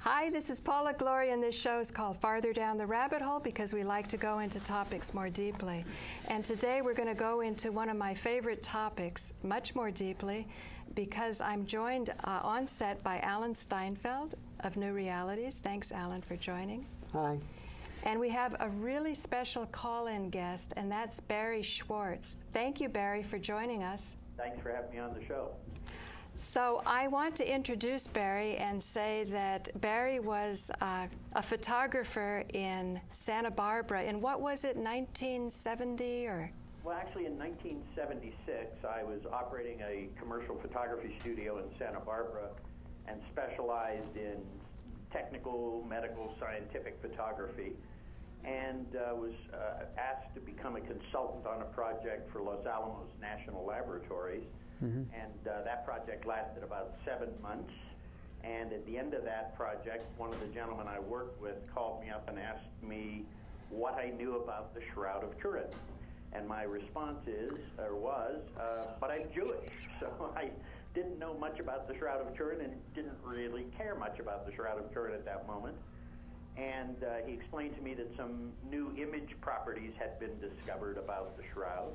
Hi, this is Paula Gloria, and this show is called Farther Down the Rabbit Hole because we like to go into topics more deeply. And today we're going to go into one of my favorite topics much more deeply because I'm joined on set by Alan Steinfeld of New Realities. Thanks, Alan, for joining. Hi. And we have a really special call-in guest, and that's Barrie Schwortz. Thank you, Barrie, for joining us. Thanks for having me on the show. So I want to introduce Barrie and say that Barrie was a photographer in Santa Barbara in, what was it, 1970 or? Well, actually in 1976, I was operating a commercial photography studio in Santa Barbara and specialized in technical, medical, scientific photography, and was asked to become a consultant on a project for Los Alamos National Laboratories. Mm-hmm. And that project lasted about 7 months. And at the end of that project, one of the gentlemen I worked with called me up and asked me what I knew about the Shroud of Turin. And my response was, but I'm Jewish. So I didn't know much about the Shroud of Turin and didn't really care much about the Shroud of Turin at that moment. And he explained to me that some new image properties had been discovered about the Shroud.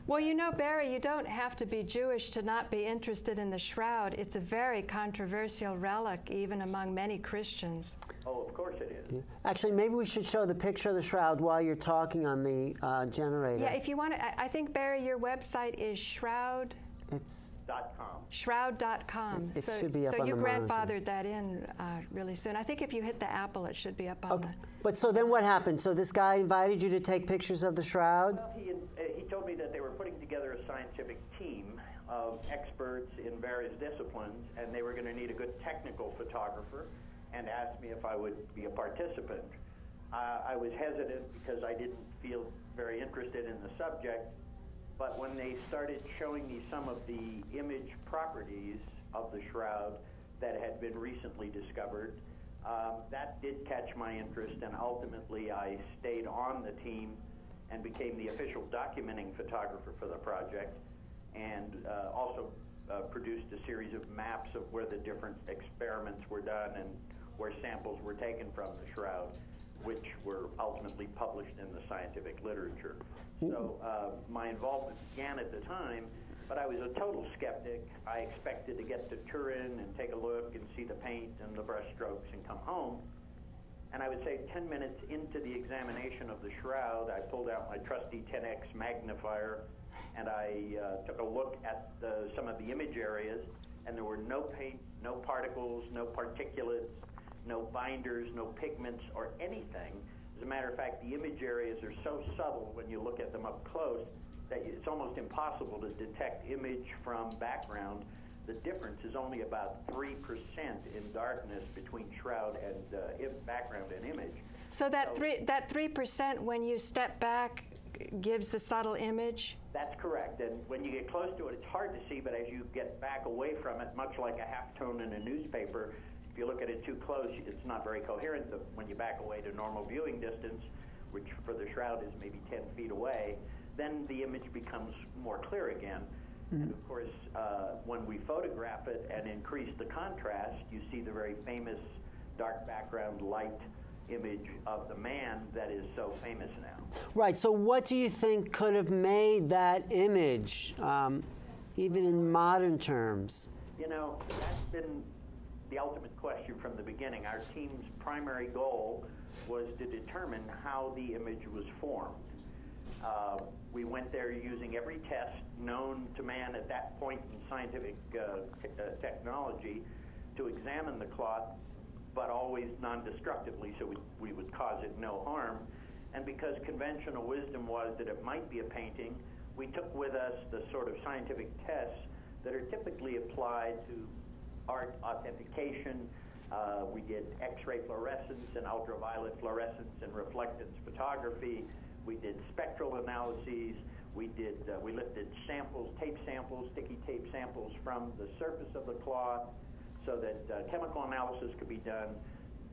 Well, you know, Barrie, you don't have to be Jewish to not be interested in the Shroud. It's a very controversial relic, even among many Christians. Oh, of course it is. Yeah. Actually, maybe we should show the picture of the Shroud while you're talking on the generator. Yeah, if you want to. I think, Barrie, your website is Shroud. It's .com. Shroud.com. It should be up on the So you monitor. grandfathered that in really soon. I think if you hit the Apple, it should be up on okay. the... But so then what happened? So this guy invited you to take pictures of the Shroud? Well, he told me that they were putting together a scientific team of experts in various disciplines, and they were going to need a good technical photographer, and asked me if I would be a participant. I was hesitant because I didn't feel very interested in the subject, but when they started showing me some of the image properties of the Shroud that had been recently discovered, that did catch my interest, and ultimately I stayed on the team and became the official documenting photographer for the project, and also produced a series of maps of where the different experiments were done and where samples were taken from the Shroud, which were ultimately published in the scientific literature. So my involvement began at the time, but I was a total skeptic. I expected to get to Turin and take a look and see the paint and the brush strokes and come home. And I would say 10 minutes into the examination of the Shroud, I pulled out my trusty 10x magnifier and I took a look at some of the image areas, and there were no paint, no particles, no particulates, no binders, no pigments, or anything. As a matter of fact, the image areas are so subtle when you look at them up close that it's almost impossible to detect image from background. The difference is only about 3% in darkness between Shroud and background and image. So that 3% when you step back gives the subtle image? That's correct. And when you get close to it, it's hard to see, but as you get back away from it, much like a halftone in a newspaper, if you look at it too close, it's not very coherent. When you back away to normal viewing distance, which for the Shroud is maybe 10 feet away, then the image becomes more clear again. Mm-hmm. And of course, when we photograph it and increase the contrast, you see the very famous dark background light image of the man that is so famous now. Right, so what do you think could have made that image, even in modern terms? You know, that's been the ultimate question from the beginning. Our team's primary goal was to determine how the image was formed. We went there using every test known to man at that point in scientific technology to examine the cloth, but always non-destructively, so we would cause it no harm. And because conventional wisdom was that it might be a painting, we took with us the sort of scientific tests that are typically applied to art authentication. We did X-ray fluorescence and ultraviolet fluorescence and reflectance photography. We did spectral analyses. We lifted samples, tape samples, sticky tape samples from the surface of the cloth so that chemical analysis could be done,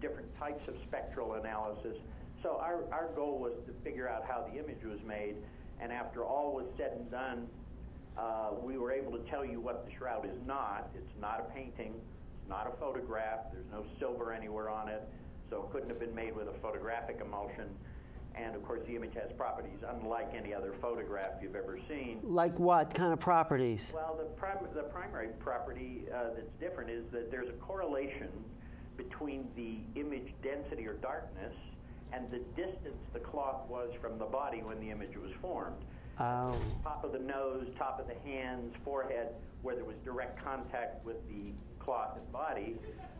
different types of spectral analysis. So our goal was to figure out how the image was made, and after all was said and done, we were able to tell you what the Shroud is not. It's not a painting. not a photograph. There's no silver anywhere on it, so it couldn't have been made with a photographic emulsion. And of course, the image has properties unlike any other photograph you've ever seen. Like what kind of properties? Well, the primary property that's different is that there's a correlation between the image density or darkness and the distance the cloth was from the body when the image was formed. Oh. Top of the nose, top of the hands, forehead, where there was direct contact with the cloth and body,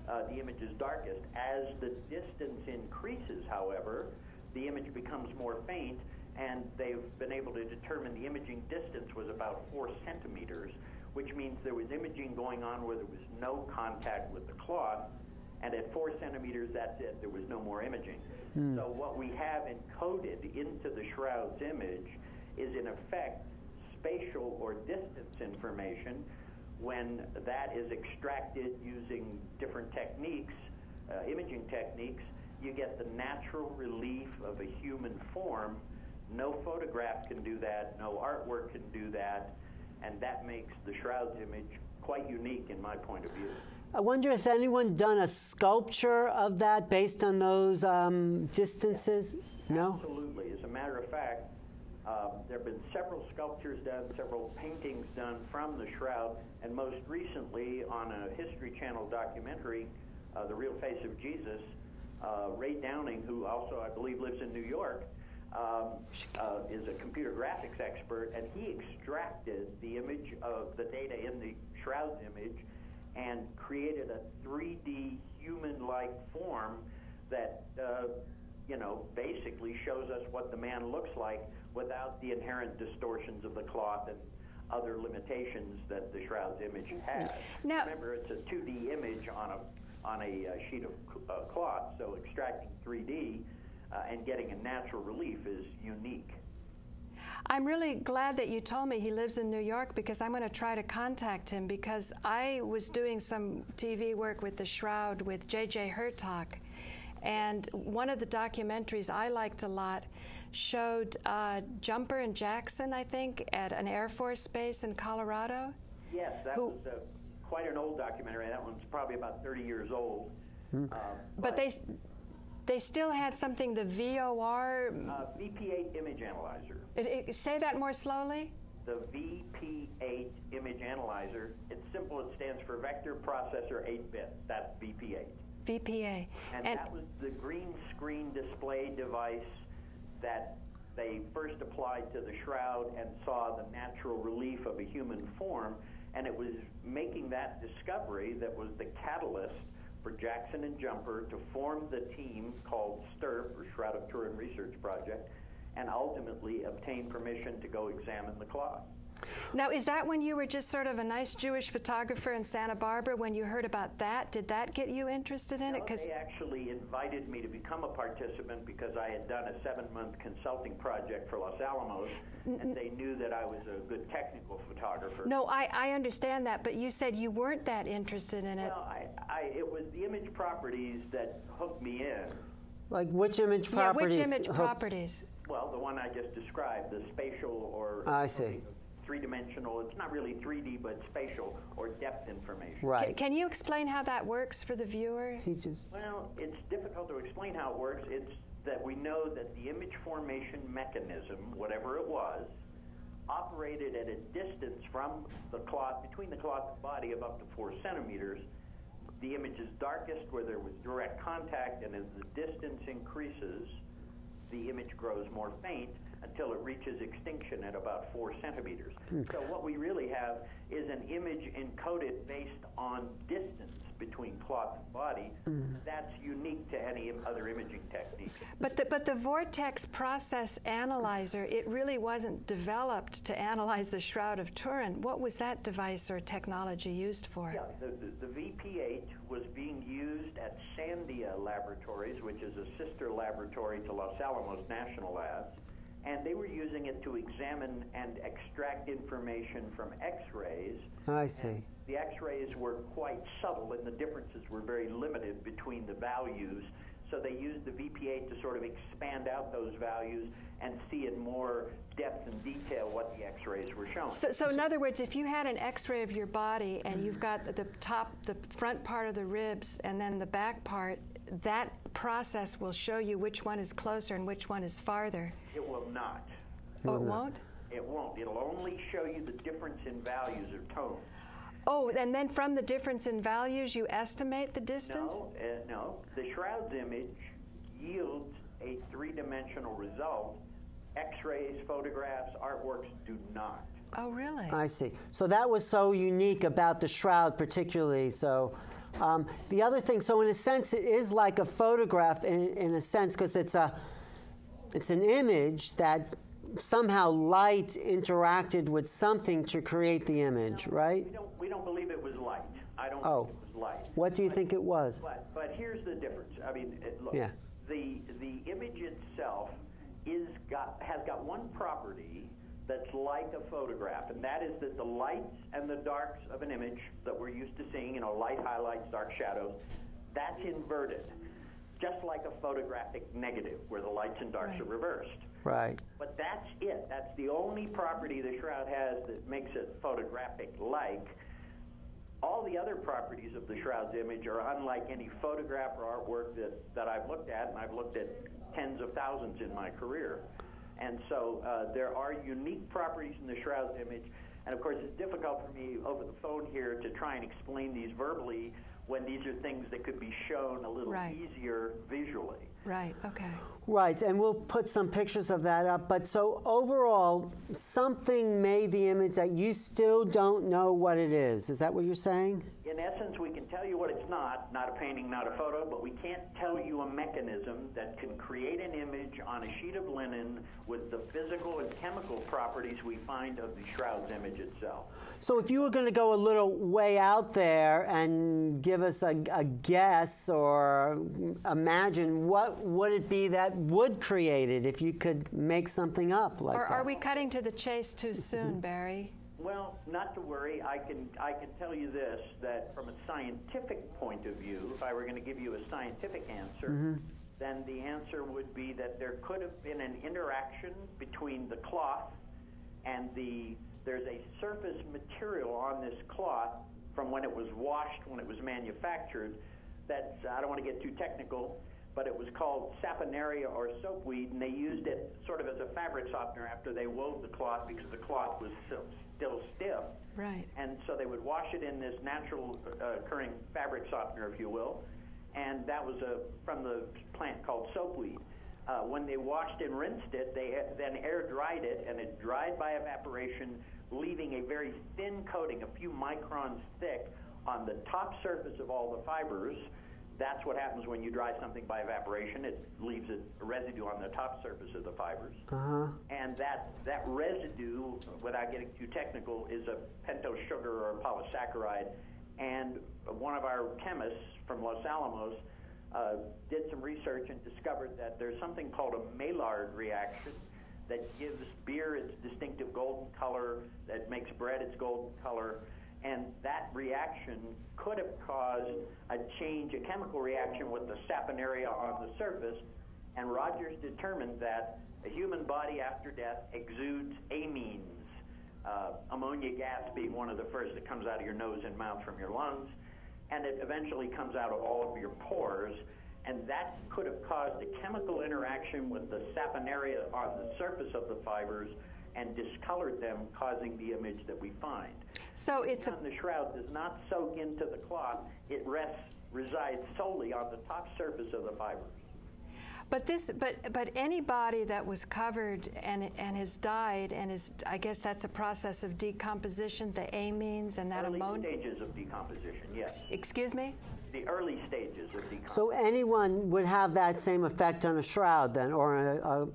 the image is darkest. As the distance increases, however, the image becomes more faint, and they've been able to determine the imaging distance was about 4 centimeters, which means there was imaging going on where there was no contact with the cloth, and at 4 centimeters, that's it. There was no more imaging. So what we have encoded into the Shroud's image is, in effect, spatial or distance information. When that is extracted using different techniques, imaging techniques, you get the natural relief of a human form. No photograph can do that, no artwork can do that, and that makes the Shroud's image quite unique in my point of view. I wonder, has anyone done a sculpture of that based on those distances? No? Absolutely. As a matter of fact, there have been several sculptures done, several paintings done from the Shroud, and most recently on a History Channel documentary, The Real Face of Jesus, Ray Downing, who also I believe lives in New York, is a computer graphics expert, and he extracted the image of the data in the Shroud's image and created a 3D human-like form that basically shows us what the man looks like without the inherent distortions of the cloth and other limitations that the Shroud's image has. Now, remember, it's a 2D image on a sheet of cloth, so extracting 3D and getting a natural relief is unique. I'm really glad that you told me he lives in New York, because I'm going to try to contact him, because I was doing some TV work with the Shroud with J.J. Hertog, and one of the documentaries I liked a lot showed Jumper and Jackson, I think, at an Air Force base in Colorado. Yes, that was quite an old documentary. That one's probably about 30 years old. But they still had something, the VOR? VP8 image analyzer. Say that more slowly. The VP8 image analyzer. It's simple. It stands for Vector Processor 8-bit. That's VP8. VPA. And that was the green screen display device that they first applied to the Shroud and saw the natural relief of a human form. And it was making that discovery that was the catalyst for Jackson and Jumper to form the team called STURP, or Shroud of Turin Research Project, and ultimately obtain permission to go examine the cloth. Now, is that when you were just sort of a nice Jewish photographer in Santa Barbara, when you heard about that? Did that get you interested in it? They actually invited me to become a participant because I had done a 7-month consulting project for Los Alamos, and they knew that I was a good technical photographer. No, I understand that, but you said you weren't that interested in it. Well, it was the image properties that hooked me in. Like which image properties? Yeah, which image properties? Well, the one I just described, the spatial or... I see. Three-dimensional, it's not really 3D, but spatial or depth information. Right. Can you explain how that works for the viewer? Well, it's difficult to explain how it works. It's that we know that the image formation mechanism, whatever it was, operated at a distance from the cloth, between the cloth and body, of up to 4 centimeters. The image is darkest where there was direct contact, and as the distance increases, the image grows more faint until it reaches extinction at about 4 centimeters. So what we really have is an image encoded based on distance between cloth and body. That's unique to any other imaging technique. But the vortex process analyzer, it really wasn't developed to analyze the Shroud of Turin. What was that device or technology used for? Yeah, the VP8 was being used at Sandia Laboratories, which is a sister laboratory to Los Alamos National Labs. And they were using it to examine and extract information from X-rays. I see. And the X-rays were quite subtle, and the differences were very limited between the values. so they used the VP8 to sort of expand out those values and see in more depth and detail what the X-rays were showing. So in other words, if you had an X-ray of your body and you've got the front part of the ribs and then the back part, that process will show you which one is closer and which one is farther. It will not. Oh, it won't? It won't. It'll only show you the difference in values or tone. Oh, and then from the difference in values, you estimate the distance? No. The Shroud's image yields a three-dimensional result. X-rays, photographs, artworks do not. Oh, really? I see. So that was so unique about the Shroud particularly. So the other thing, so in a sense, it is like a photograph in a sense, because it's an image that somehow light interacted with something to create the image, right? We don't believe it was light. I don't Oh. think it was light. What do you think it was? But here's the difference. I mean, look, Yeah. the image itself has got one property that's like a photograph, and that is that the lights and the darks of an image that we're used to seeing, light highlights, dark shadows, that's inverted, just like a photographic negative where the lights and darks are reversed. Right. But that's it. That's the only property the Shroud has that makes it photographic-like. All the other properties of the Shroud's image are unlike any photograph or artwork that I've looked at, and I've looked at tens of thousands in my career. And so there are unique properties in the Shroud's image, and of course it's difficult for me over the phone here to try and explain these verbally when these are things that could be shown a little easier visually. Right, okay. Right, and we'll put some pictures of that up. But so overall, something made the image that you still don't know what it is. Is that what you're saying? In essence, we can tell you what it's not a painting, not a photo, but we can't tell you a mechanism that can create an image on a sheet of linen with the physical and chemical properties we find of the Shroud's image itself. So if you were going to go a little way out there and give us a guess or imagine, what would it be that would create it if you could make something up like that? Or are we cutting to the chase too soon, Barrie? Well, not to worry. I can tell you this, that from a scientific point of view, if I were going to give you a scientific answer, then the answer would be that there could have been an interaction between the cloth and there's a surface material on this cloth from when it was washed, when it was manufactured, that's, I don't want to get too technical, but it was called saponaria or soapweed, and they used it sort of as a fabric softener after they wove the cloth because the cloth was still stiff. Right. And so they would wash it in this natural occurring fabric softener, if you will, and that was from the plant called soapweed. When they washed and rinsed it, they then air dried it, and it dried by evaporation, leaving a very thin coating, a few microns thick, on the top surface of all the fibers. That's what happens when you dry something by evaporation. It leaves a residue on the top surface of the fibers. And that residue, without getting too technical, is a pentose sugar or a polysaccharide. And one of our chemists from Los Alamos did some research and discovered that there's something called a Maillard reaction that gives beer its distinctive golden color, that makes bread its golden color. And that reaction could have caused a chemical reaction with the saponaria on the surface. And Rogers determined that a human body after death exudes amines, ammonia gas being one of the first that comes out of your nose and mouth from your lungs. And it eventually comes out of all of your pores. And that could have caused a chemical interaction with the saponaria on the surface of the fibers and discolored them, causing the image that we find. So it's the Shroud does not soak into the cloth. It resides solely on the top surface of the fibers. But any body that was covered and has died and is, I guess that's a process of decomposition, the amines and that ammonia. Early stages of decomposition, yes. Excuse me? The early stages of decomposition. So anyone would have that same effect on a Shroud then, or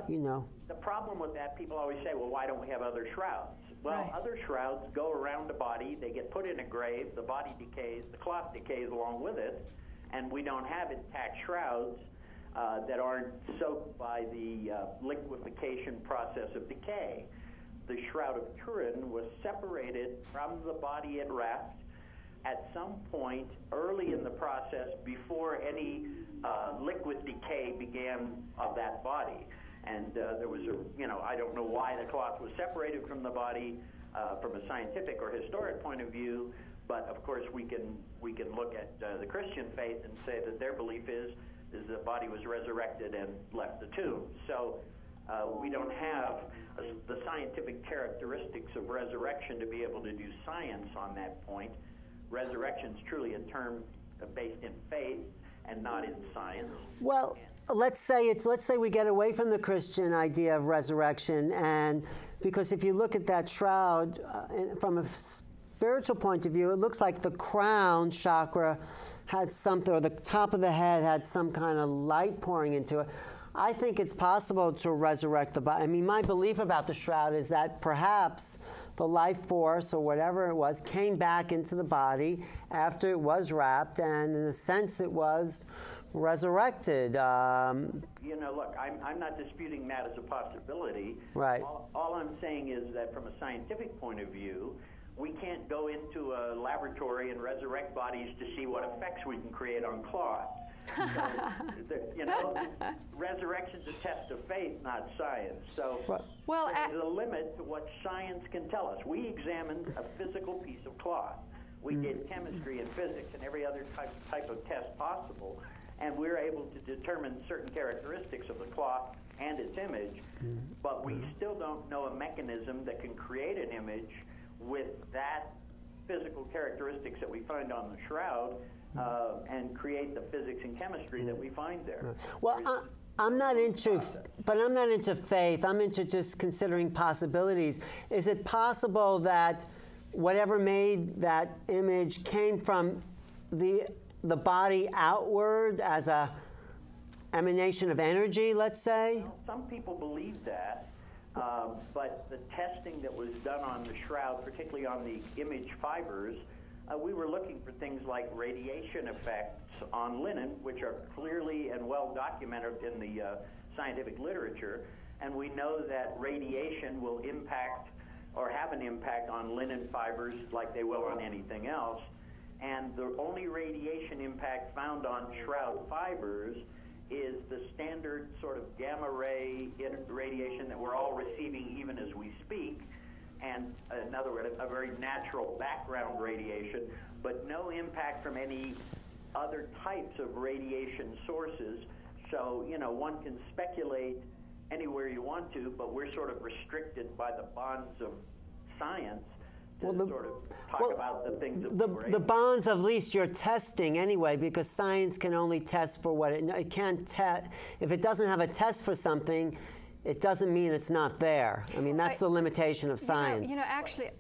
you know? The problem with that, people always say, well, why don't we have other Shrouds? Well, other Shrouds go around the body, they get put in a grave, the body decays, the cloth decays along with it, and we don't have intact Shrouds that aren't soaked by the liquefaction process of decay. The Shroud of Turin was separated from the body at rest at some point early in the process before any liquid decay began of that body. And there was I don't know why the cloth was separated from the body from a scientific or historic point of view, but of course we can look at the Christian faith and say that their belief is the body was resurrected and left the tomb. So we don't have the scientific characteristics of resurrection to be able to do science on that point. Resurrection is truly a term based in faith and not in science. Well, let's say we get away from the Christian idea of resurrection, and because if you look at that shroud from a spiritual point of view, it looks like the crown chakra had something, or the top of the head had some kind of light pouring into it. I think it's possible to resurrect the body. I mean, my belief about the shroud is that perhaps the life force, or whatever it was, came back into the body after it was wrapped, and in a sense it was resurrected. Look, I'm not disputing that as a possibility. Right. All I'm saying is that from a scientific point of view, we can't go into a laboratory and resurrect bodies to see what effects we can create on cloth. So, resurrection's a test of faith, not science. So there's a limit to what science can tell us. We examined a physical piece of cloth. We did chemistry and physics and every other type of test possible, and we're able to determine certain characteristics of the cloth and its image, but we still don't know a mechanism that can create an image with that physical characteristics that we find on the shroud, and create the physics and chemistry that we find there. Well, I'm not into faith. I'm into just considering possibilities. Is it possible that whatever made that image came from the body outward as a emanation of energy, let's say? Well, some people believe that, but the testing that was done on the shroud, particularly on the image fibers, we were looking for things like radiation effects on linen, which are clearly and well documented in the scientific literature, and we know that radiation will impact or have an impact on linen fibers like they will on anything else, and the only radiation impact found on shroud fibers is the standard sort of gamma ray radiation that we're all receiving even as we speak, and in other words, a very natural background radiation, but no impact from any other types of radiation sources. So, one can speculate anywhere you want to, but we're sort of restricted by the bonds of science to sort of talk about the things that the bonds, of least you're testing anyway, because science can only test for what it can't test. If it doesn't have a test for something, it doesn't mean it's not there. I mean, that's the limitation of science. Actually,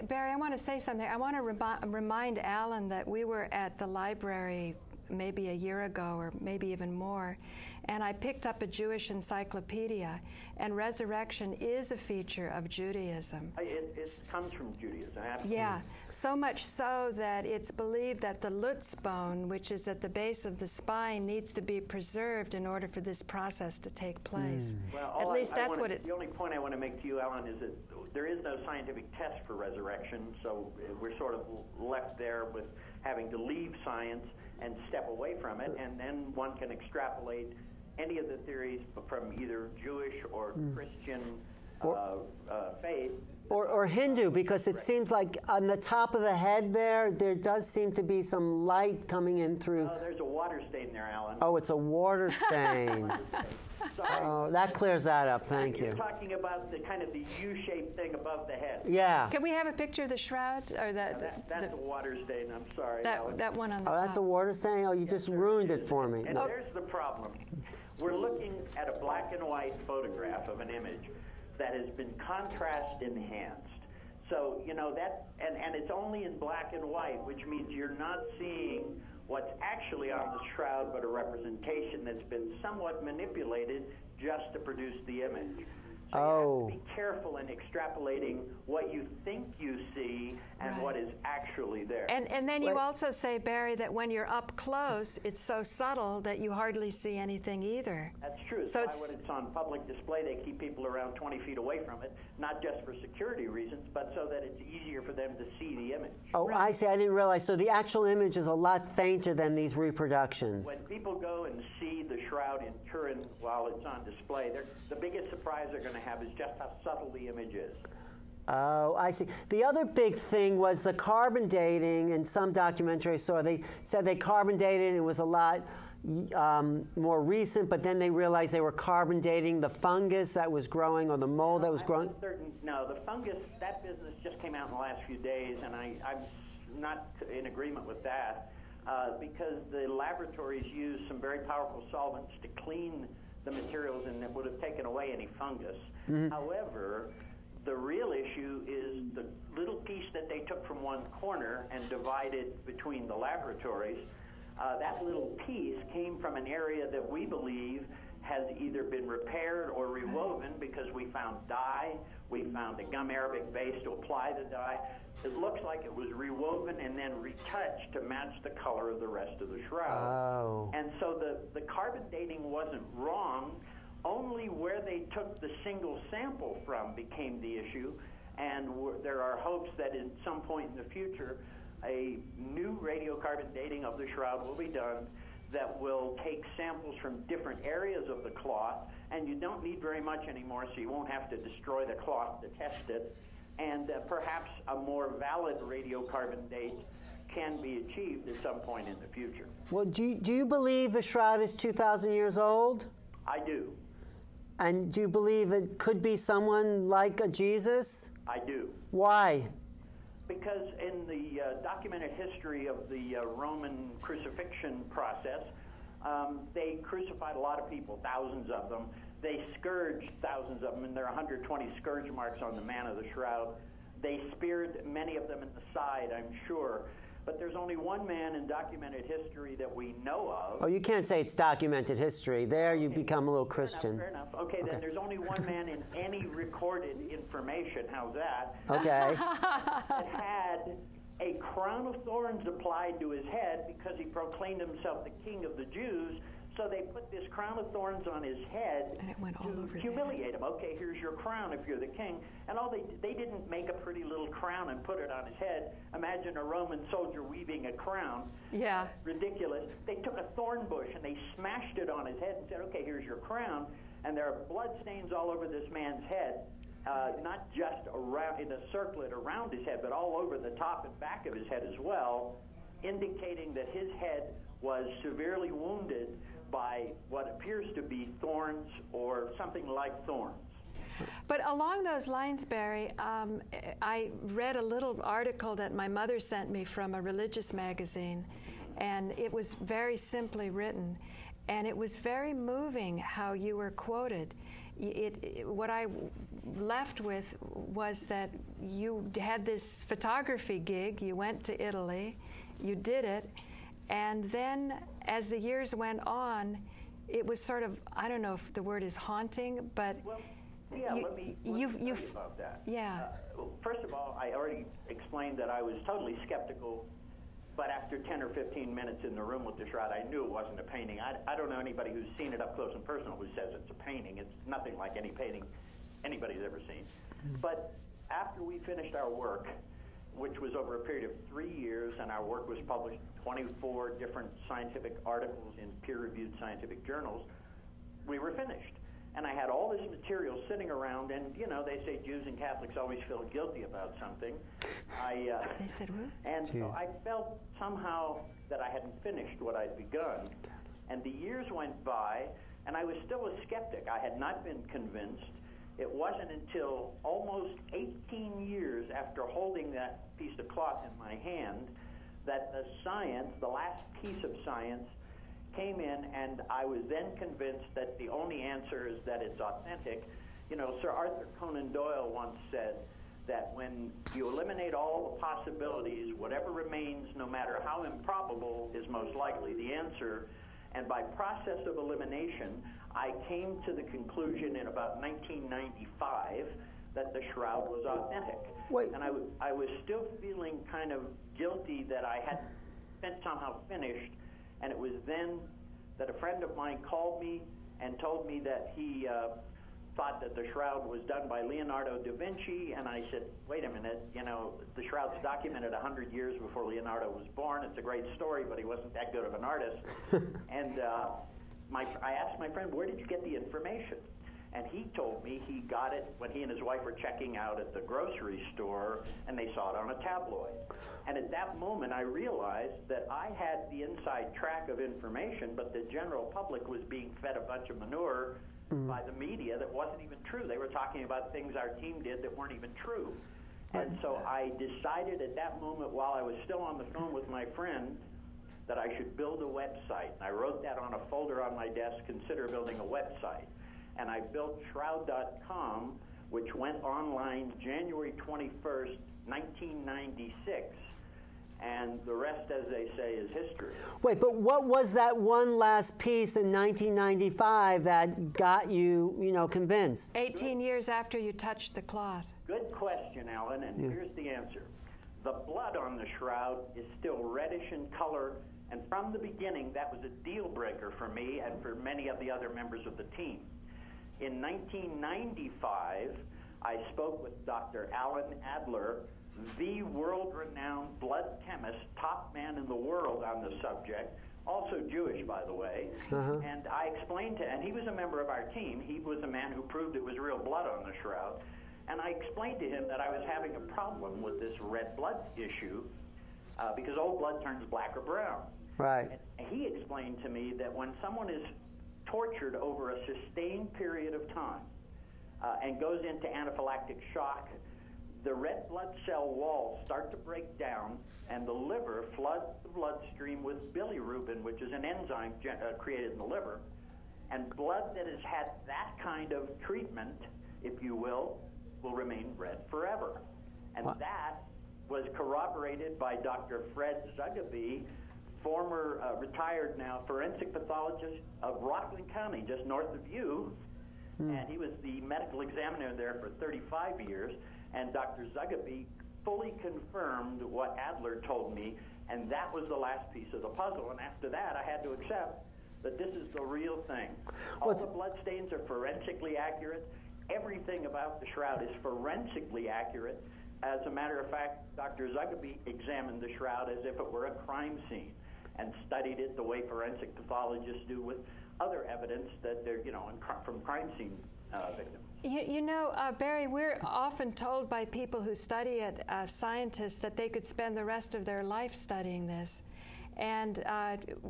Barry, I want to say something. I want to remind Alan that we were at the library maybe a year ago, or maybe even more, and I picked up a Jewish encyclopedia, and resurrection is a feature of Judaism. It comes from Judaism, absolutely. Yeah, so much so that it's believed that the Lutz bone, which is at the base of the spine, needs to be preserved in order for this process to take place. Well, at least that's what it... The only point I want to make to you, Alan, is that there is no scientific test for resurrection, so we're sort of left there with having to leave science and step away from it, and then one can extrapolate any of the theories from either Jewish or Christian faith. Or Hindu, because it seems like on the top of the head there does seem to be some light coming in through. Oh, there's a water stain there, Alan. Oh, it's a water stain. Sorry. Oh, that clears that up. Thank you. You're talking about the kind of the U-shaped thing above the head. Yeah. Can we have a picture of the shroud? Or that's a water stain. I'm sorry. That one on the top. Oh, that's a water stain? Oh, you just ruined it for me. And there's the problem. We're looking at a black and white photograph of an image that has been contrast enhanced. So, that, and it's only in black and white, which means you're not seeing what's actually on the shroud, but a representation that's been somewhat manipulated just to produce the image. So you have to be careful in extrapolating what you think you see and what is actually there. And then you also say, Barrie, that when you're up close, it's so subtle that you hardly see anything either. That's true. So when it's on public display, they keep people around 20 feet away from it, not just for security reasons, but so that it's easier for them to see the image. Oh, I see. I didn't realize. So the actual image is a lot fainter than these reproductions. When people go and see the Shroud in Turin while it's on display, the biggest surprise they're going to have is just how subtle the image is. Oh, I see. The other big thing was the carbon dating. In some documentary I saw, they said they carbon dated and it was a lot more recent, but then they realized they were carbon dating the fungus that was growing or the mold that was growing. No, the fungus, that business just came out in the last few days, and I'm not in agreement with that because the laboratories use some very powerful solvents to clean the materials, and it would have taken away any fungus. However, the real issue is the little piece that they took from one corner and divided between the laboratories. That little piece came from an area that we believe has either been repaired or rewoven because we found dye, we found a gum arabic base to apply the dye. It looks like it was rewoven and then retouched to match the color of the rest of the shroud. Oh. And so the carbon dating wasn't wrong, only where they took the single sample from became the issue, and there are hopes that at some point in the future a new radiocarbon dating of the shroud will be done that will take samples from different areas of the cloth, and you don't need very much anymore, so you won't have to destroy the cloth to test it, and perhaps a more valid radiocarbon date can be achieved at some point in the future. Well, do you believe the shroud is 2,000 years old? I do. And do you believe it could be someone like a Jesus? I do. Why? Because in the documented history of the Roman crucifixion process, they crucified a lot of people, thousands of them. They scourged thousands of them, and there are 120 scourge marks on the man of the shroud. They speared many of them in the side, I'm sure. But there's only one man in documented history that we know of. Oh, you can't say it's documented history. There you become a little Christian. Fair enough. Okay, then there's only one man in any recorded information, how's that? Okay. That had a crown of thorns applied to his head because he proclaimed himself the king of the Jews. So they put this crown of thorns on his head and it went all over to humiliate him. Okay, here's your crown if you're the king. And they didn't make a pretty little crown and put it on his head. Imagine a Roman soldier weaving a crown. Yeah. Ridiculous. They took a thorn bush and they smashed it on his head and said, okay, here's your crown. And there are blood stains all over this man's head, not just around in a circlet around his head, but all over the top and back of his head as well, indicating that his head was severely wounded by what appears to be thorns or something like thorns. But along those lines, Barrie, I read a little article that my mother sent me from a religious magazine, and it was very simply written, and it was very moving how you were quoted. What I left with was that you had this photography gig, you went to Italy, you did it, and then as the years went on, it was sort of, I don't know if the word is haunting, but well, yeah, let me tell you about that. Yeah. First of all, I already explained that I was totally skeptical, but after 10 or 15 minutes in the room with the shroud, I knew it wasn't a painting. I don't know anybody who's seen it up close and personal who says it's a painting. It's nothing like any painting anybody's ever seen. But after we finished our work, which was over a period of 3 years, and our work was published in 24 different scientific articles in peer-reviewed scientific journals, we were finished. And I had all this material sitting around, and, you know, they say Jews and Catholics always feel guilty about something. They said what? And so I felt somehow that I hadn't finished what I'd begun. And the years went by, and I was still a skeptic. I had not been convinced. It wasn't until almost 18 years after holding that piece of cloth in my hand that the science, the last piece of science, came in, and I was then convinced that the only answer is that it's authentic. You know, Sir Arthur Conan Doyle once said that when you eliminate all the possibilities, whatever remains, no matter how improbable, is most likely the answer. And by process of elimination, I came to the conclusion in about 1995 that the shroud was authentic. Wait. And I was still feeling kind of guilty that I had been somehow finished. And it was then that a friend of mine called me and told me that he thought that the shroud was done by Leonardo da Vinci. And I said, wait a minute, you know, the shroud's documented 100 years before Leonardo was born. It's a great story, but he wasn't that good of an artist. And I asked my friend, where did you get the information? And he told me he got it when he and his wife were checking out at the grocery store, and they saw it on a tabloid. And at that moment, I realized that I had the inside track of information, but the general public was being fed a bunch of manure by the media that wasn't even true. They were talking about things our team did that weren't even true. And so I decided at that moment, while I was still on the phone with my friend, that I should build a website. And I wrote that on a folder on my desk, consider building a website. And I built Shroud.com, which went online January 21st, 1996. And the rest, as they say, is history. Wait, but what was that one last piece in 1995 that got you, convinced? 18 years after you touched the cloth. Good question, Alan, and here's the answer. The blood on the shroud is still reddish in color, and from the beginning, that was a deal breaker for me and for many of the other members of the team. In 1995, I spoke with Dr. Alan Adler, the world-renowned blood chemist, top man in the world on the subject, also Jewish, by the way. And I explained and he was a member of our team. He was a man who proved it was real blood on the shroud. And I explained to him that I was having a problem with this red blood issue because old blood turns black or brown. Right. And he explained to me that when someone is tortured over a sustained period of time and goes into anaphylactic shock, the red blood cell walls start to break down, and the liver floods the bloodstream with bilirubin, which is an enzyme created in the liver. And blood that has had that kind of treatment, if you will remain red forever. And that was corroborated by Dr. Fred Zugaby, former retired now forensic pathologist of Rockland County, just north of you. And he was the medical examiner there for 35 years. And Dr. Zugaby fully confirmed what Adler told me, and that was the last piece of the puzzle. And after that, I had to accept that this is the real thing. All the blood stains are forensically accurate. Everything about the shroud is forensically accurate. As a matter of fact, Dr. Zugaby examined the shroud as if it were a crime scene and studied it the way forensic pathologists do with other evidence that they're, from crime scene victims. Barrie, we're often told by people who study it, scientists, that they could spend the rest of their life studying this. And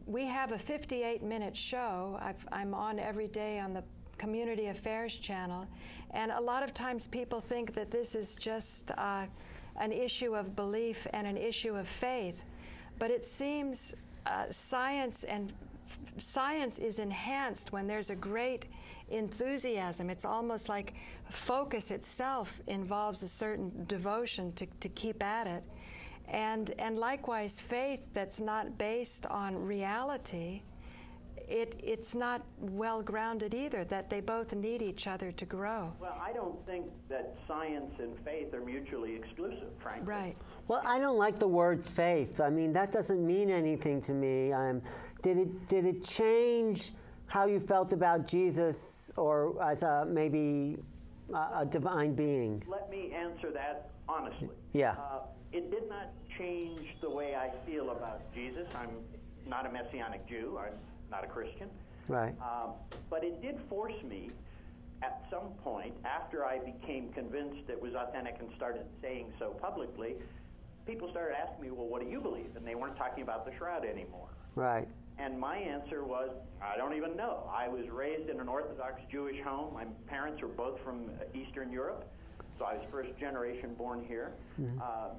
we have a 58-minute show. I'm on every day on the Community Affairs channel. And a lot of times people think that this is just an issue of belief and an issue of faith. But it seems science is enhanced when there's a great enthusiasm. It's almost like focus itself involves a certain devotion to keep at it. And likewise, faith that's not based on reality, it's not well grounded either, that they both need each other to grow. Well, I don't think that science and faith are mutually exclusive, frankly. Right. Well, I don't like the word faith. I mean, that doesn't mean anything to me. Did it change how you felt about Jesus or as maybe a divine being? Let me answer that honestly. Yeah. It did not change the way I feel about Jesus. I'm not a Messianic Jew. I'm not a Christian. Right. But it did force me at some point, after I became convinced it was authentic and started saying so publicly, people started asking me, well, what do you believe? And they weren't talking about the shroud anymore. Right. And my answer was, I don't even know. I was raised in an Orthodox Jewish home. My parents were both from Eastern Europe, so I was first generation born here.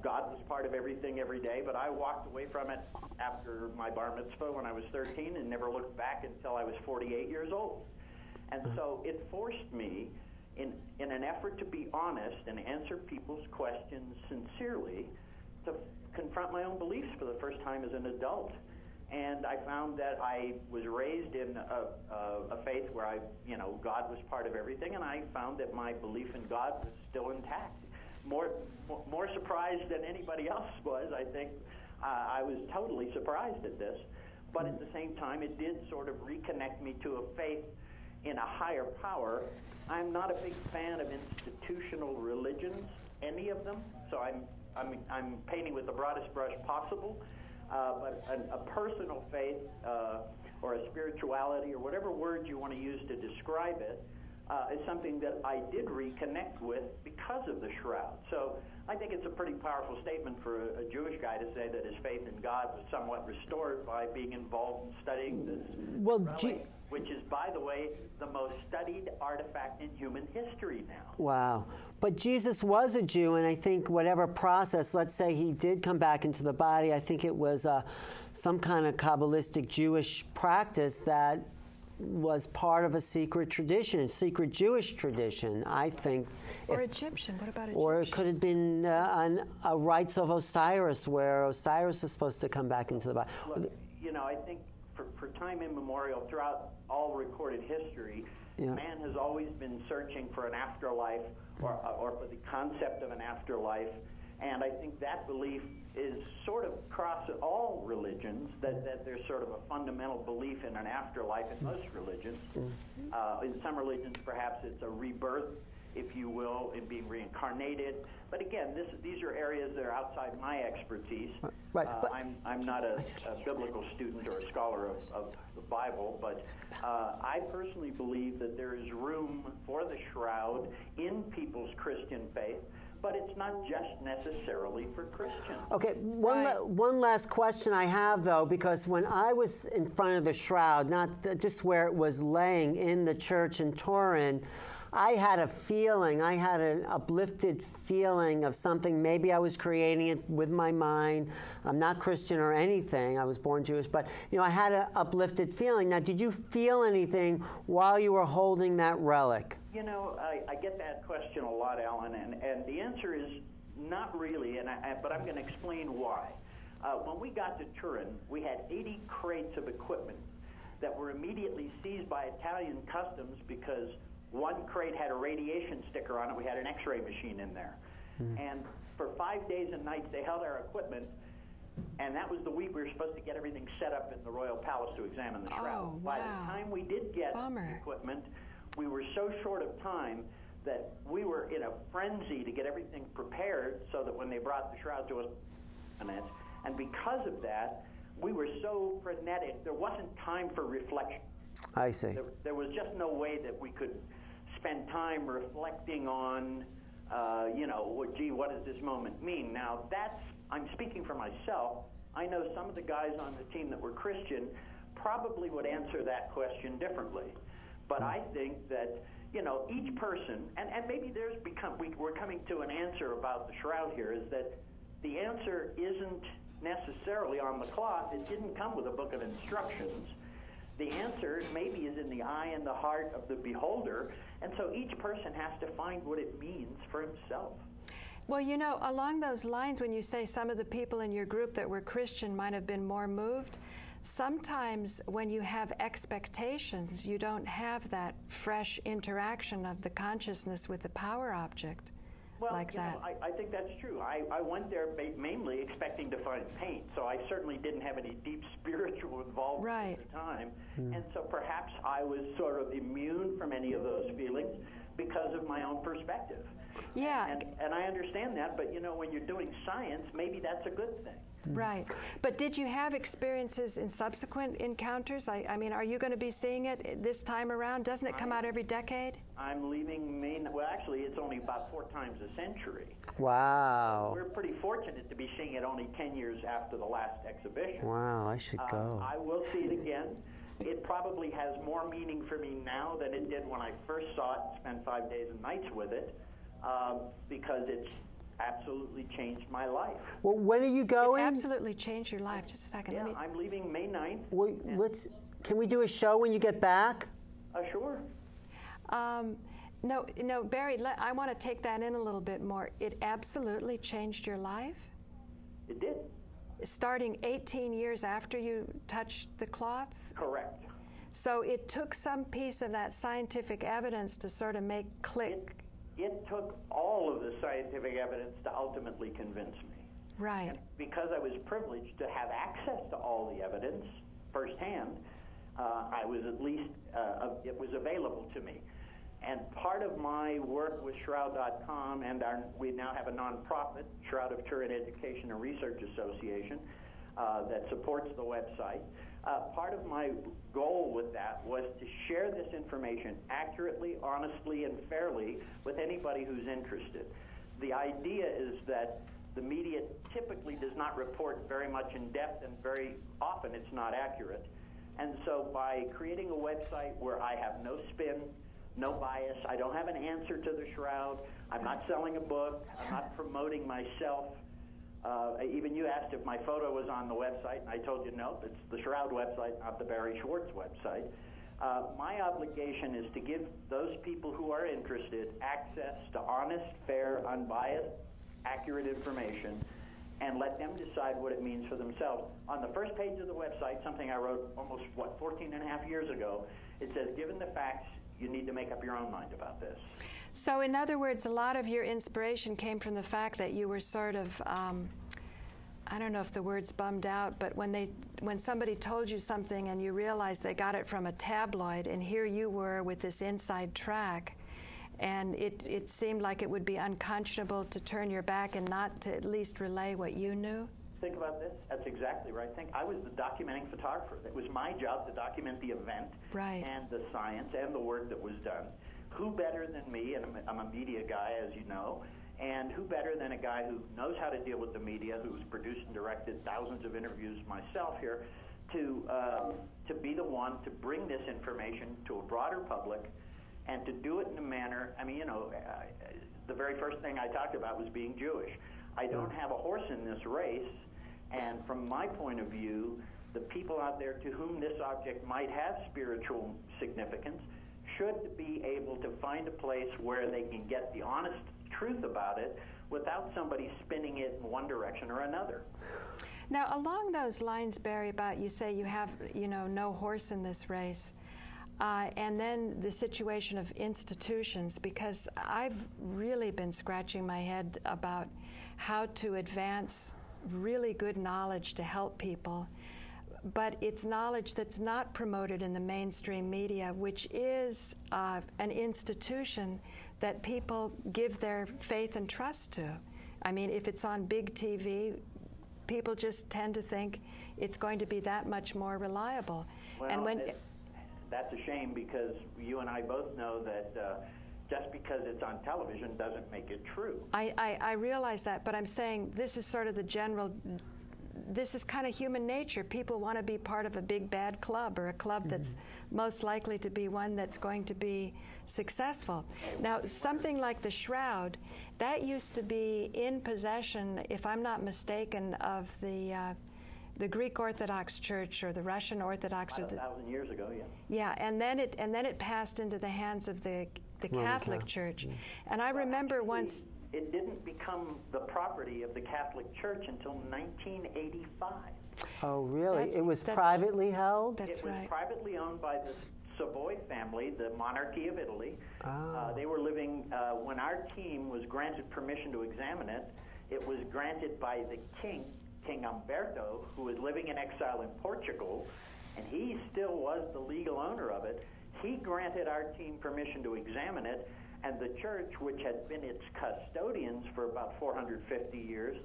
God was part of everything every day, but I walked away from it after my bar mitzvah when I was 13 and never looked back until I was 48 years old. And so it forced me, in an effort to be honest and answer people's questions sincerely, to confront my own beliefs for the first time as an adult. And I found that I was raised in a faith where God was part of everything, and I found that my belief in God was still intact. More surprised than anybody else was, I think. I was totally surprised at this. But at the same time, it did sort of reconnect me to a faith in a higher power. I'm not a big fan of institutional religions, any of them. So I'm painting with the broadest brush possible. But a personal faith or a spirituality or whatever word you want to use to describe it is something that I did reconnect with because of the Shroud. So I think it's a pretty powerful statement for a Jewish guy to say that his faith in God was somewhat restored by being involved in studying this relic, which is, by the way, the most studied artifact in human history now. Wow. But Jesus was a Jew, and I think whatever process, let's say he did come back into the body, I think it was some kind of Kabbalistic Jewish practice that was part of a secret tradition, secret Jewish tradition, I think. Or Egyptian. What about Egyptian? Or it could have been a rites of Osiris, where Osiris is supposed to come back into the body. Look, I think for time immemorial, throughout all recorded history, man has always been searching for an afterlife or for the concept of an afterlife. And I think that belief is sort of across all religions, that there's sort of a fundamental belief in an afterlife in most religions. In some religions, perhaps it's a rebirth, if you will, in being reincarnated. But again, these are areas that are outside my expertise. Right. I'm not a biblical student or a scholar of the Bible, but I personally believe that there is room for the Shroud in people's Christian faith. But it's not just necessarily for Christians. Okay, one last question I have, though, because when I was in front of the Shroud, not just where it was laying in the church in Turin, I had a feeling, I had an uplifted feeling of something. Maybe I was creating it with my mind. I'm not Christian or anything. I was born Jewish, but I had an uplifted feeling. Now, did you feel anything while you were holding that relic? I get that question a lot, Alan, and the answer is not really, but I'm going to explain why. When we got to Turin, we had 80 crates of equipment that were immediately seized by Italian customs because one crate had a radiation sticker on it. We had an X-ray machine in there. And for 5 days and nights, they held our equipment, and that was the week we were supposed to get everything set up in the Royal Palace to examine the Shroud. Oh, wow. By the time we did get the equipment, we were so short of time that we were in a frenzy to get everything prepared so that when they brought the Shroud to us, and because of that, we were so frenetic, there wasn't time for reflection. I see. There was just no way that we could spend time reflecting on, what does this moment mean? Now, I'm speaking for myself. I know some of the guys on the team that were Christian probably would answer that question differently. But I think that, each person, and maybe we're coming to an answer about the Shroud here, is that the answer isn't necessarily on the cloth. It didn't come with a book of instructions. The answer maybe is in the eye and the heart of the beholder, and so each person has to find what it means for himself. Well, along those lines, when you say some of the people in your group that were Christian might have been more moved, sometimes when you have expectations, you don't have that fresh interaction of the consciousness with the power object. Well, like that. I think that's true. I went there mainly expecting to find paint, so I certainly didn't have any deep spiritual involvement at the time. And so perhaps I was sort of immune from any of those feelings because of my own perspective. Yeah. And I understand that, but when you're doing science, maybe that's a good thing. Right. But did you have experiences in subsequent encounters? I mean, are you going to be seeing it this time around? Doesn't it come out every decade? I'm leaving Maine. Well, actually, it's only about 4 times a century. Wow. We're pretty fortunate to be seeing it only 10 years after the last exhibition. Wow, I should go. I will see it again. It probably has more meaning for me now than it did when I first saw it and spent 5 days and nights with it, because it's absolutely changed my life. Well, when are you going? It absolutely changed your life. Just a second. Yeah, I'm leaving May 9th. Well, can we do a show when you get back? Sure. No, Barrie, I want to take that in a little bit more. It absolutely changed your life? It did. starting 18 years after you touched the cloth? Correct. So it took some piece of that scientific evidence to sort of make click. It took all of the scientific evidence to ultimately convince me. Right. And because I was privileged to have access to all the evidence firsthand, I was at least, it was available to me. And part of my work with Shroud.com, and we now have a nonprofit, Shroud of Turin Education and Research Association, that supports the website. Part of my goal with that was to share this information accurately, honestly, and fairly with anybody who's interested. The idea is that the media typically does not report very much in depth, and very often it's not accurate. And so by creating a website where I have no spin, no bias, I don't have an answer to the Shroud, I'm not selling a book, I'm not promoting myself. Even you asked if my photo was on the website, and I told you no, it's the Shroud website, not the Barrie Schwortz website. My obligation is to give those people who are interested access to honest, fair, unbiased, accurate information, and let them decide what it means for themselves. On the first page of the website, something I wrote almost, 14 and a half years ago, it says, given the facts, you need to make up your own mind about this. So in other words, a lot of your inspiration came from the fact that you were sort of, I don't know if the word's bummed out, but when somebody told you something and you realized they got it from a tabloid, and here you were with this inside track, and it seemed like it would be unconscionable to turn your back and not to at least relay what you knew? Think about this. That's exactly right. I was the documenting photographer. It was my job to document the event and the science and the work that was done. Who better than me, and I'm a media guy, as you know, and who better than a guy who knows how to deal with the media, who's produced and directed thousands of interviews myself here, to be the one to bring this information to a broader public, and to do it in a manner, I mean, the very first thing I talked about was being Jewish. I don't have a horse in this race, and from my point of view, the people out there to whom this object might have spiritual significance should be able to find a place where they can get the honest truth about it without somebody spinning it in one direction or another. Now, along those lines, Barrie, about you say you have, no horse in this race, and then the situation of institutions, because I've really been scratching my head about how to advance really good knowledge to help people, but it's knowledge that's not promoted in the mainstream media, which is an institution that people give their faith and trust to. I mean, if it's on big TV, people just tend to think it's going to be that much more reliable. Well, and that's a shame, because you and I both know that just because it's on television doesn't make it true. I realize that, but I'm saying this is sort of the general, this is kind of human nature. People want to be part of a big bad club, or a club that's most likely to be one that's going to be successful. Now, something like the Shroud, that used to be in possession, if I'm not mistaken, of the Greek Orthodox Church or the Russian Orthodox. About 1,000 years ago, yeah. Yeah, and then it passed into the hands of the Catholic Church. And I remember once... It didn't become the property of the Catholic Church until 1985. Oh, really? It was privately held? That's right. It was privately owned by the Savoy family, the monarchy of Italy. They were living, when our team was granted permission to examine it, it was granted by the king, King Umberto, who was living in exile in Portugal, and he still was the legal owner of it. He granted our team permission to examine it, and the church, which had been its custodians for about 450 years,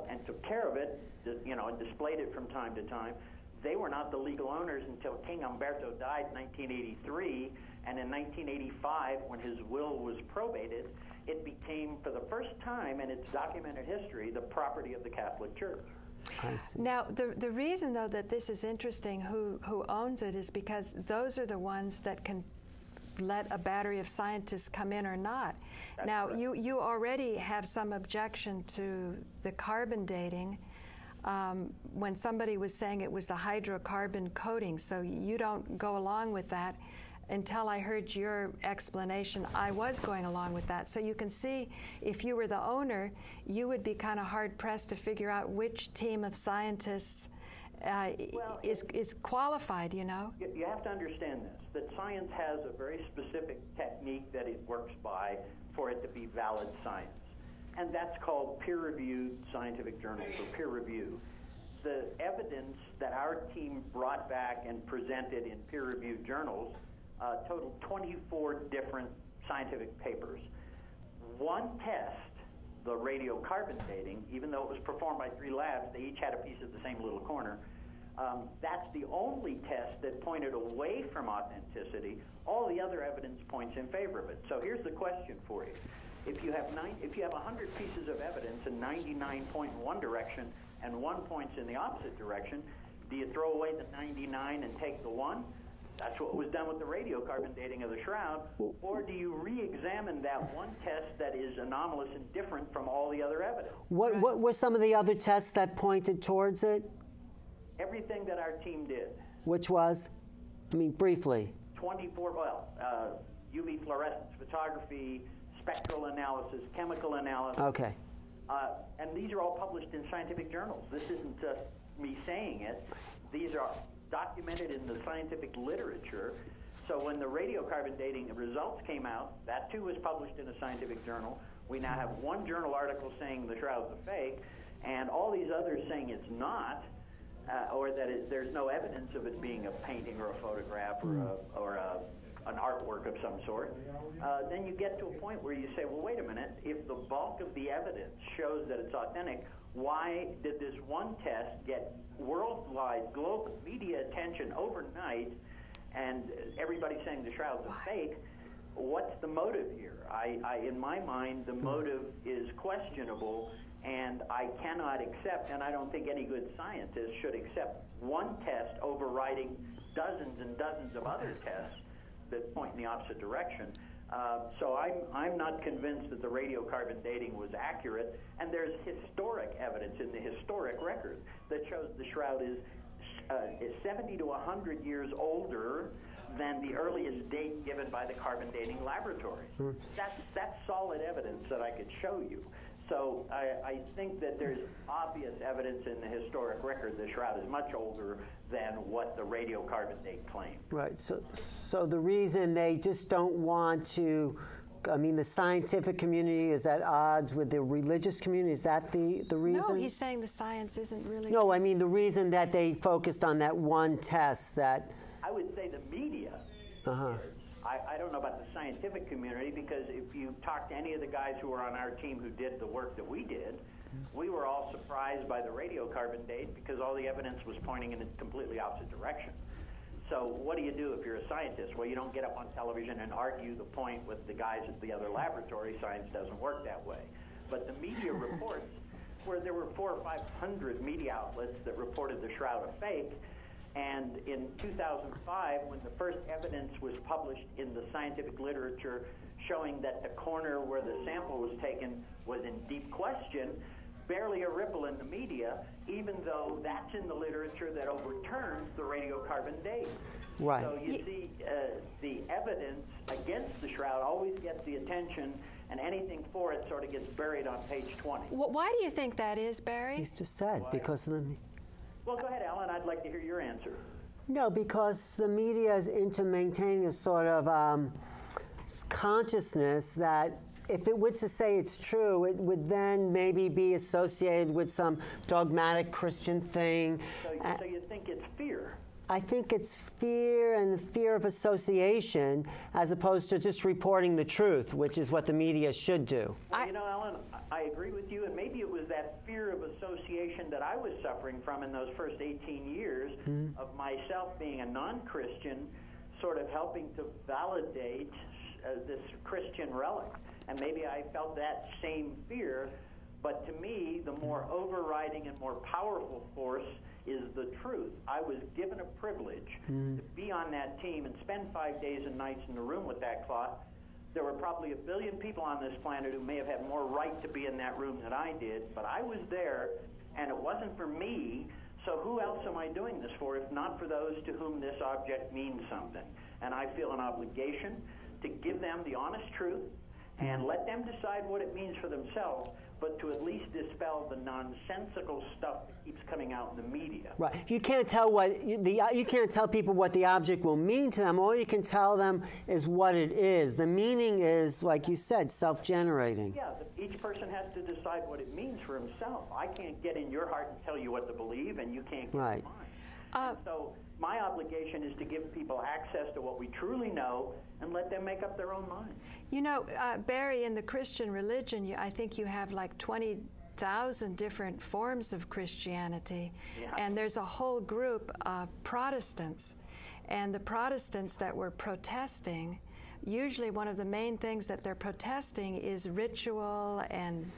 and took care of it, and displayed it from time to time, they were not the legal owners until King Umberto died in 1983, and in 1985, when his will was probated, it became, for the first time in its documented history, the property of the Catholic Church. I see. Now, the reason, though, that this is interesting, who owns it, is because those are the ones that can let a battery of scientists come in or not. That's now, correct. you already have some objection to the carbon dating when somebody was saying it was the hydrocarbon coating, so you don't go along with that. until I heard your explanation, I was going along with that. So you can see, if you were the owner, you would be kind of hard-pressed to figure out which team of scientists is qualified, you know? You have to understand this, that science has a very specific technique that it works by for it to be valid science. And that's called peer-reviewed scientific journals, or peer review. The evidence that our team brought back and presented in peer-reviewed journals totaled 24 different scientific papers. One test, the radiocarbon dating, even though it was performed by 3 labs, they each had a piece of the same little corner. That's the only test that pointed away from authenticity. All the other evidence points in favor of it. So here's the question for you. If you have 100 pieces of evidence and 99 point in one direction and 1 points in the opposite direction, do you throw away the 99 and take the 1? That's what was done with the radiocarbon dating of the Shroud. Or do you re-examine that one test that is anomalous and different from all the other evidence? What were some of the other tests that pointed towards it? Everything that our team did. Which was? I mean, briefly. 24, UV fluorescence photography, spectral analysis, chemical analysis. Okay. And these are all published in scientific journals. This isn't just me saying it. These are documented in the scientific literature. So when the radiocarbon dating results came out, that too was published in a scientific journal. We now have one journal article saying the Shroud's a fake, and all these others saying it's not, or that there's no evidence of it being a painting or a photograph or an artwork of some sort. Then you get to a point where you say, well, wait a minute, if the bulk of the evidence shows that it's authentic, why did this one test get worldwide global media attention overnight and everybody saying the Shroud's a fake? What's the motive here? In my mind, the motive is questionable, and I cannot accept, and I don't think any good scientist should accept one test overriding dozens and dozens of other tests that point in the opposite direction. So I'm not convinced that the radiocarbon dating was accurate, and there's historic evidence in the historic record that shows the Shroud is 70 to 100 years older than the earliest date given by the carbon dating laboratory. That's solid evidence that I could show you. So I think that there's obvious evidence in the historic record the Shroud is much older than what the radiocarbon date claimed. Right. So the reason they just don't want to, I mean, the scientific community is at odds with the religious community. Is that the reason? No, he's saying the science isn't really... No, I mean the reason that they focused on that one test that... I would say the media is. I don't know about the scientific community, because if you talk to any of the guys who were on our team who did the work that we did, we were all surprised by the radiocarbon date because all the evidence was pointing in a completely opposite direction. So what do you do if you're a scientist? Well, you don't get up on television and argue the point with the guys at the other laboratory. Science doesn't work that way. But the media reports, where there were 400 or 500 media outlets that reported the Shroud a fake, and in 2005, when the first evidence was published in the scientific literature showing that the corner where the sample was taken was in deep question, barely a ripple in the media, even though that's in the literature that overturns the radiocarbon date. Right. So you see, the evidence against the Shroud always gets the attention, and anything for it sort of gets buried on page 20. Why do you think that is, Barrie? He's just said, because of the... Well, go ahead, Alan. I'd like to hear your answer. No, because the media is into maintaining a sort of consciousness that if it were to say it's true, it would then maybe be associated with some dogmatic Christian thing. So you think it's fear? I think it's fear and the fear of association as opposed to just reporting the truth, which is what the media should do. Well, you know, Alan, I agree with you, and maybe it was that fear of association that I was suffering from in those first 18 years of myself being a non-Christian, sort of helping to validate this Christian relic. And maybe I felt that same fear, but to me, the more overriding and more powerful force is the truth. I was given a privilege to be on that team and spend 5 days and nights in the room with that cloth. There were probably 1 billion people on this planet who may have had more right to be in that room than I did, but I was there, and it wasn't for me So who else am I doing this for if not for those to whom this object means something? And I feel an obligation to give them the honest truth and let them decide what it means for themselves, but to at least dispel the nonsensical stuff that keeps coming out in the media. Right. You can't tell you can't tell people what the object will mean to them. All you can tell them is what it is. The meaning is, like you said, self-generating. Yeah, each person has to decide what it means for himself. I can't get in your heart and tell you what to believe, and you can't get in mine. So my obligation is to give people access to what we truly know and let them make up their own minds. You know, Barrie, in the Christian religion, I think you have like 20,000 different forms of Christianity. Yeah. And there's a whole group of Protestants. And the Protestants that were protesting, usually one of the main things that they're protesting is ritual and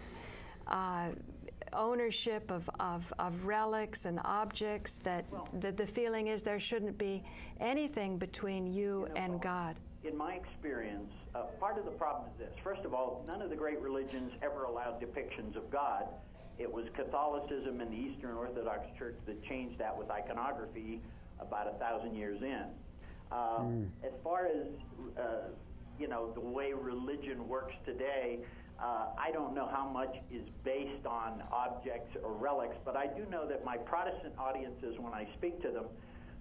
ownership of relics and objects, that the feeling is there shouldn't be anything between you and God. In my experience, part of the problem is this. First of all, none of the great religions ever allowed depictions of God. It was Catholicism and the Eastern Orthodox Church that changed that with iconography about 1,000 years in. As far as the way religion works today, I don't know how much is based on objects or relics, but I do know that my Protestant audiences, when I speak to them,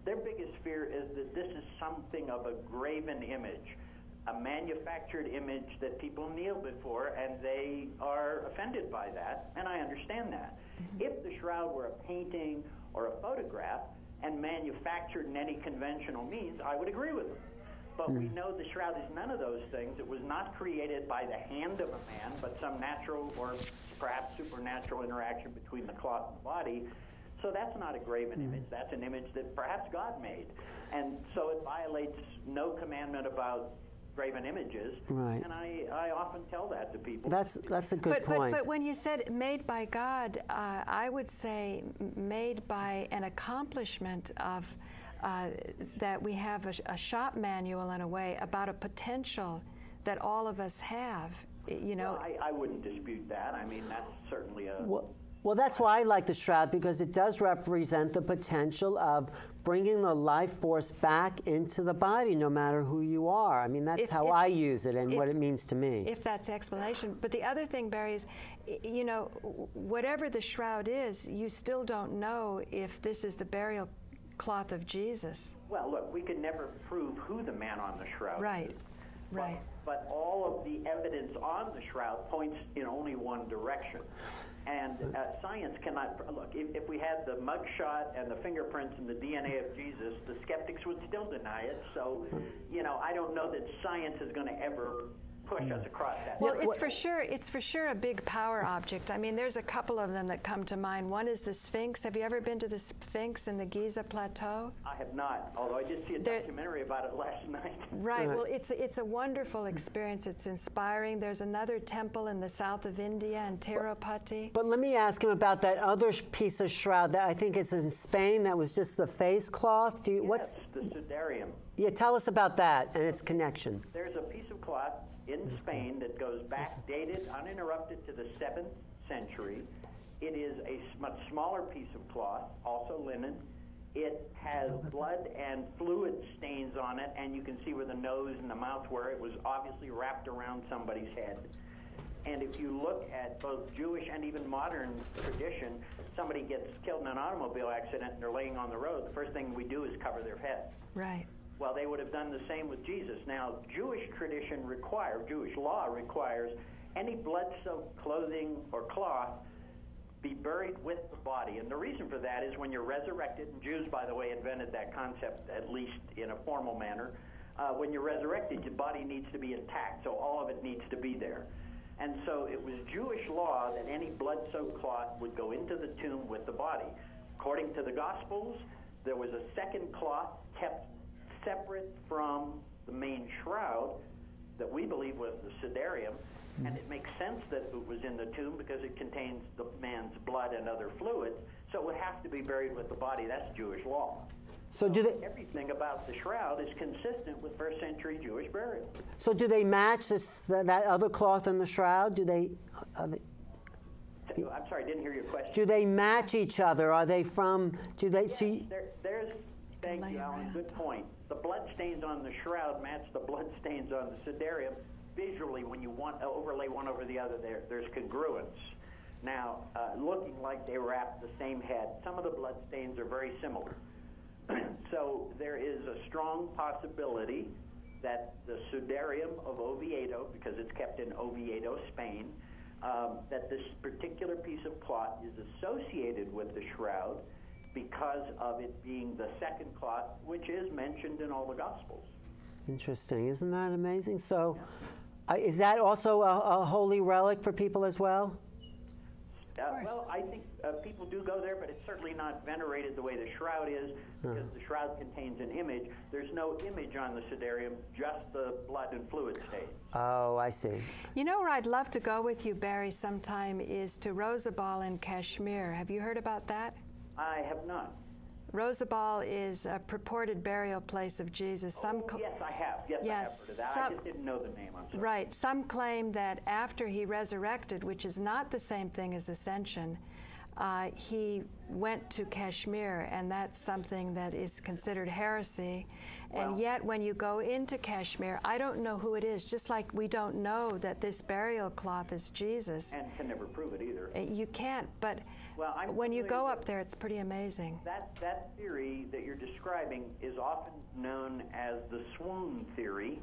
their biggest fear is that this is something of a graven image, a manufactured image that people kneel before, and they are offended by that, and I understand that. If the shroud were a painting or a photograph and manufactured in any conventional means, I would agree with them. But we know the shroud is none of those things. It was not created by the hand of a man, but some natural or perhaps supernatural interaction between the cloth and the body. So that's not a graven image. That's an image that perhaps God made. And so it violates no commandment about graven images. Right. And I often tell that to people. That's a good point. But when you said made by God, I would say made by an accomplishment of that we have a shop manual in a way about a potential that all of us have. Well, I wouldn't dispute that. I mean, that's certainly a... Well, that's why I like the shroud, because it does represent the potential of bringing the life force back into the body, no matter who you are. I mean, that's how I use it and what it means to me. If that's the explanation. But the other thing, Barrie, is, whatever the shroud is, you still don't know if this is the burial cloth of Jesus. Well, look, we could never prove who the man on the shroud is. Right. But all of the evidence on the shroud points in only one direction. And science cannot, look, if we had the mugshot and the fingerprints and the DNA of Jesus, the skeptics would still deny it. So, I don't know that science is going to ever push us across that. Well, it's for sure a big power object. I mean, there's a couple of them that come to mind. One is the Sphinx. Have you ever been to the Sphinx in the Giza Plateau? I have not, although I did see a documentary about it last night. Right. Well, it's a wonderful experience. It's inspiring. There's another temple in the south of India in Tirupati. But let me ask him about that other piece of shroud that I think is in Spain that was just the face cloth. What's the sudarium? Yeah, tell us about that and its connection. There's a piece of cloth in Spain that goes back, dated, uninterrupted, to the 7th century. It is a much smaller piece of cloth, also linen. It has blood and fluid stains on it, and you can see where the nose and the mouth were. It was obviously wrapped around somebody's head. And if you look at both Jewish and even modern tradition, somebody gets killed in an automobile accident and they're laying on the road, the first thing we do is cover their head. Right. Well, they would have done the same with Jesus. Now, Jewish law requires any blood-soaked clothing or cloth be buried with the body. And the reason for that is when you're resurrected, and Jews, by the way, invented that concept, at least in a formal manner, when you're resurrected, your body needs to be intact, so all of it needs to be there. And so it was Jewish law that any blood-soaked cloth would go into the tomb with the body. According to the Gospels, there was a second cloth kept separate from the main shroud that we believe was the sudarium, and it makes sense that it was in the tomb because it contains the man's blood and other fluids, so it would have to be buried with the body. That's Jewish law. So everything about the shroud is consistent with first century Jewish burial. So do they match that other cloth in the shroud? I'm sorry, I didn't hear your question. Do they match each other? Are they from, do they, Yes, there's, thank you, Alan, good point. The blood stains on the shroud match the blood stains on the sudarium. Visually, when you want to overlay one over the other, there's congruence. Now, looking like they wrap the same head, some of the blood stains are very similar. So there is a strong possibility that the sudarium of Oviedo, because it's kept in Oviedo, Spain, that this particular piece of cloth is associated with the shroud because of it being the second cloth, which is mentioned in all the Gospels. Interesting. Isn't that amazing? So is that also a holy relic for people as well? Well, I think people do go there, but it's certainly not venerated the way the shroud is, because the shroud contains an image. There's no image on the sudarium, just the blood and fluid stains. Oh, I see. You know where I'd love to go with you, Barrie, sometime is to Rosabal in Kashmir. Have you heard about that? I have not. Rosabal is a purported burial place of Jesus. Yes, I have. Yes, I have heard of that. I just didn't know the name. I'm sorry. Right. Some claim that after he resurrected, which is not the same thing as ascension, he went to Kashmir, and that's something that is considered heresy. And yet, when you go into Kashmir, I don't know who it is, just like we don't know that this burial cloth is Jesus. And can never prove it either. You can't, but when you go up there, it's pretty amazing. That theory that you're describing is often known as the swoon theory.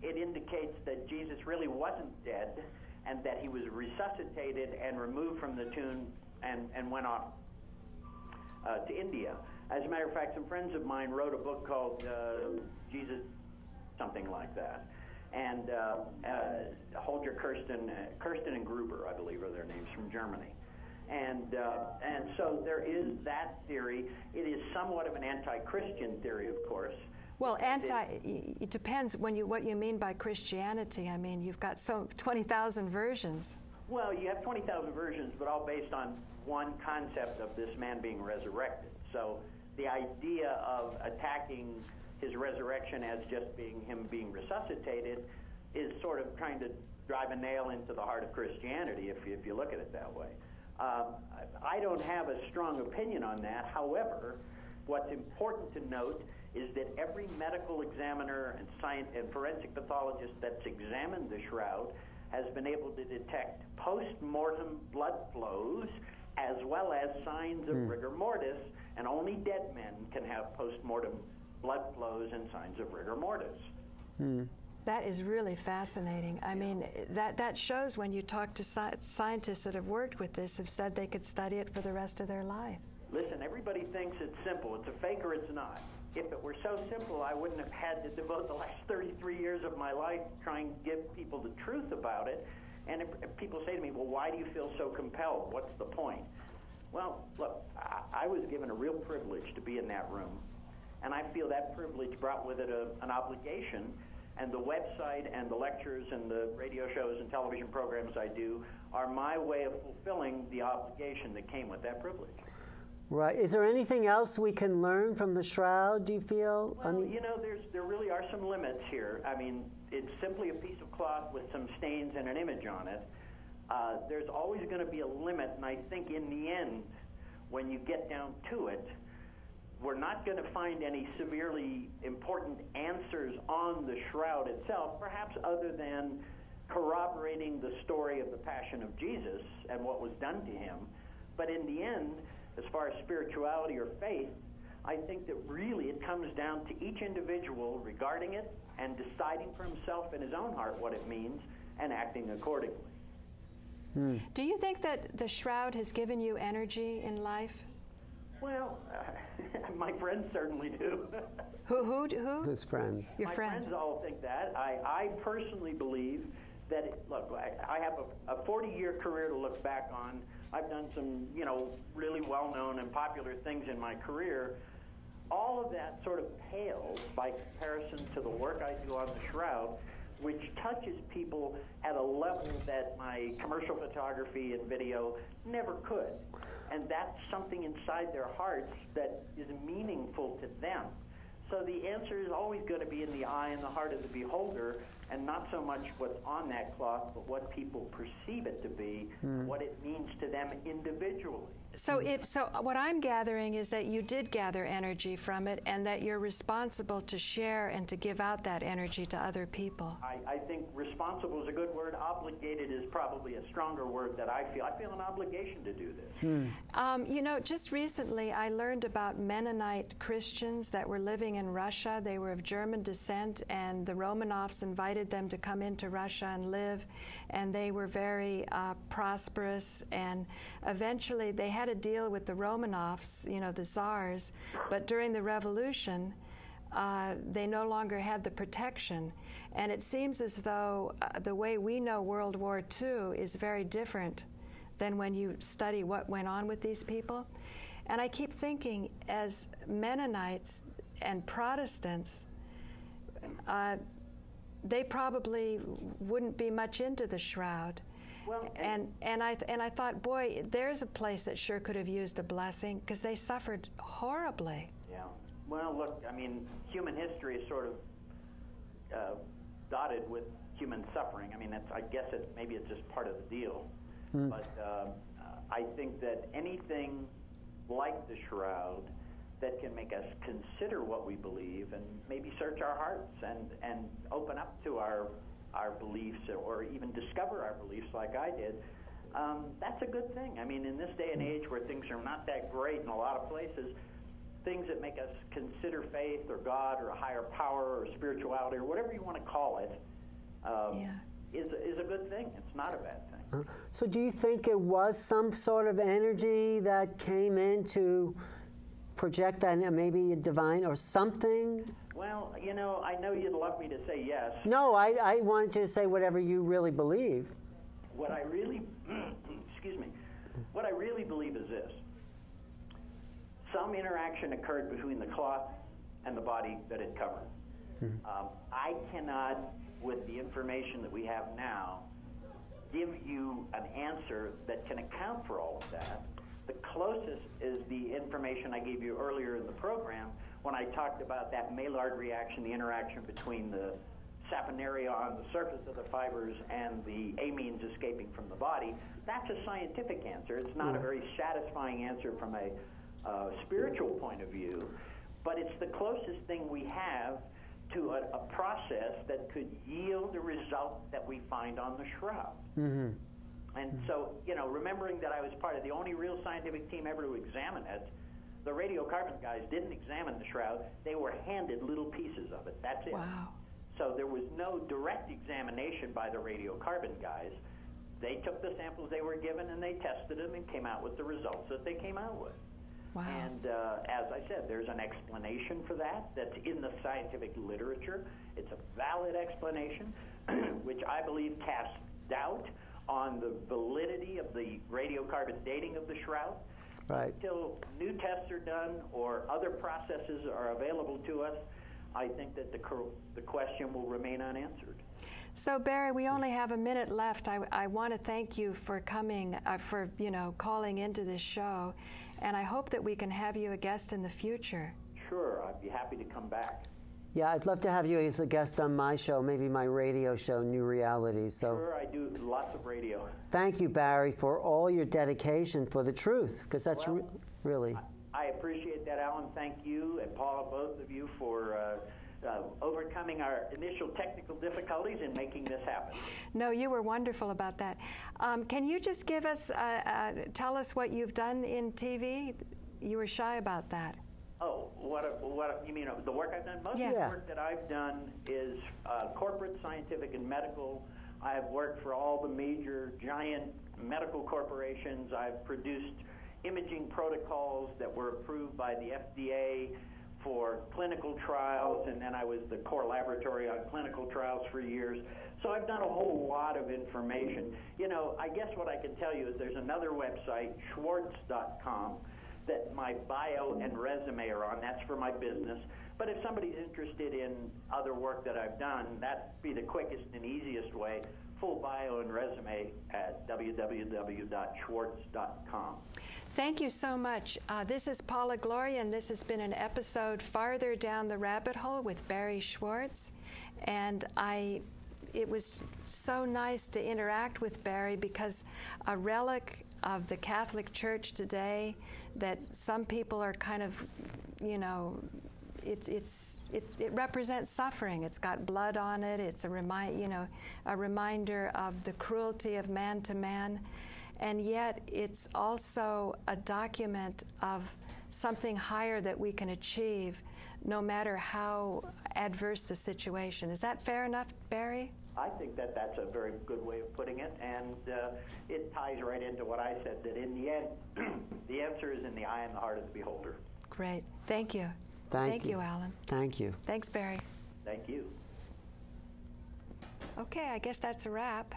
It indicates that Jesus really wasn't dead and that he was resuscitated and removed from the tomb and went off to India. As a matter of fact, some friends of mine wrote a book called Jesus, something like that. And Holger Kirsten and Gruber, I believe, are their names, from Germany. And so there is that theory. It is somewhat of an anti-Christian theory, of course. Well, it depends what you mean by Christianity. I mean, you've got 20,000 versions. Well, you have 20,000 versions, but all based on one concept of this man being resurrected. So the idea of attacking his resurrection as just being him being resuscitated is sort of trying to drive a nail into the heart of Christianity, if you look at it that way. I don't have a strong opinion on that. However, what's important to note is that every medical examiner and forensic pathologist that's examined the shroud has been able to detect post-mortem blood flows as well as signs of rigor mortis, and only dead men can have post-mortem blood flows and signs of rigor mortis. That is really fascinating. I mean, that shows when you talk to scientists that have worked with this, have said they could study it for the rest of their life. Listen, everybody thinks it's simple. It's a fake or it's not. If it were so simple, I wouldn't have had to devote the last 33 years of my life trying to give people the truth about it. And if people say to me, well, why do you feel so compelled? What's the point? Well, look, I was given a real privilege to be in that room. And I feel that privilege brought with it an obligation. And the website and the lectures and the radio shows and television programs I do are my way of fulfilling the obligation that came with that privilege. Right. Is there anything else we can learn from the shroud, do you feel? Well, there really are some limits here. I mean, it's simply a piece of cloth with some stains and an image on it. There's always going to be a limit, and I think in the end, when you get down to it, we're not going to find any severely important answers on the shroud itself, perhaps other than corroborating the story of the Passion of Jesus and what was done to him. But in the end, as far as spirituality or faith, I think that really it comes down to each individual regarding it and deciding for himself in his own heart what it means and acting accordingly. Do you think that the shroud has given you energy in life? Well, my friends certainly do. Who? His friends. Your my friends all think that. I personally believe that, look, I have a 40-year career to look back on. I've done some, really well-known and popular things in my career. All of that sort of pales by comparison to the work I do on the shroud, which touches people at a level that my commercial photography and video never could. And that's something inside their hearts that is meaningful to them. So the answer is always going to be in the eye and the heart of the beholder, and not so much what's on that cloth, but what people perceive it to be, what it means to them individually. So what I'm gathering is that you did gather energy from it, and that you're responsible to share and to give out that energy to other people. I think responsible is a good word. Obligated is probably a stronger word that I feel. I feel an obligation to do this. You know, just recently I learned about Mennonite Christians that were living in Russia. They were of German descent, and the Romanovs invited them to come into Russia and live, and they were very prosperous, and eventually they had a deal with the Romanovs, you know, the Tsars, but during the revolution, they no longer had the protection. And it seems as though the way we know World War II is very different than when you study what went on with these people. And I keep thinking, as Mennonites and Protestants, they probably wouldn't be much into the shroud. Well, and I thought, boy, there's a place that sure could have used a blessing, because they suffered horribly. Yeah. Well, look, I mean, human history is sort of dotted with human suffering. I mean, I guess maybe it's just part of the deal. But I think that anything like the shroud that can make us consider what we believe and maybe search our hearts and open up to our beliefs, or even discover our beliefs like I did, that's a good thing. I mean, in this day and age where things are not that great in a lot of places, things that make us consider faith or God or a higher power or spirituality or whatever you want to call it is a good thing. It's not a bad thing. So do you think it was some sort of energy that came in to project that, maybe a divine or something? Well, you know, I know you'd love me to say yes. No, I want you to say whatever you really believe. What I really, excuse me, what I really believe is this. Some interaction occurred between the cloth and the body that it covered. I cannot, with the information that we have now, give you an answer that can account for all of that. The closest is the information I gave you earlier in the program when I talked about that Maillard reaction, the interaction between the saponaria on the surface of the fibers and the amines escaping from the body. That's a scientific answer. It's not a very satisfying answer from a spiritual point of view, but it's the closest thing we have to a process that could yield a result that we find on the shroud. And so, you know, remembering that I was part of the only real scientific team ever to examine it, the radiocarbon guys didn't examine the shroud. They were handed little pieces of it. That's it. Wow. So there was no direct examination by the radiocarbon guys. They took the samples they were given and they tested them and came out with the results that they came out with. Wow. And as I said, there's an explanation for that that's in the scientific literature. It's a valid explanation, which I believe casts doubt on the validity of the radiocarbon dating of the shroud. Right. Until new tests are done or other processes are available to us, I think that the question will remain unanswered. So, Barrie, we only have a minute left. I want to thank you for coming, for calling into this show, and I hope that we can have you a guest in the future. Sure, I'd be happy to come back. Yeah, I'd love to have you as a guest on my show, maybe my radio show, New Realities. So, sure, I do lots of radio. Thank you, Barrie, for all your dedication for the truth, because that's really... I appreciate that, Alan. Thank you, and Paula, both of you, for overcoming our initial technical difficulties in making this happen. No, you were wonderful about that. Can you just give us, tell us what you've done in TV? You were shy about that. Oh, what you mean, the work I've done? Most of the work that I've done is corporate, scientific, and medical. I've worked for all the major, giant medical corporations. I've produced imaging protocols that were approved by the FDA for clinical trials, and then I was the core laboratory on clinical trials for years. So I've done a whole lot of information. You know, I guess what I can tell you is there's another website, Schwortz.com, that my bio and resume are on. That's for my business. But if somebody's interested in other work that I've done, that'd be the quickest and easiest way. Full bio and resume at www.schwortz.com. Thank you so much. This is Paula Gloria, and this has been an episode Farther Down the Rabbit Hole with Barrie Schwortz. And it was so nice to interact with Barrie, because a relic of the Catholic Church today that some people are kind of, you know, it represents suffering. It's got blood on it. It's a reminder of the cruelty of man to man. And yet it's also a document of something higher that we can achieve no matter how adverse the situation. Is that fair enough, Barrie? I think that that's a very good way of putting it, and it ties right into what I said, that in the end, the answer is in the eye and the heart of the beholder. Great. Thank you. Thank you, Alan. Thank you. Thanks, Barrie. Thank you. Okay, I guess that's a wrap.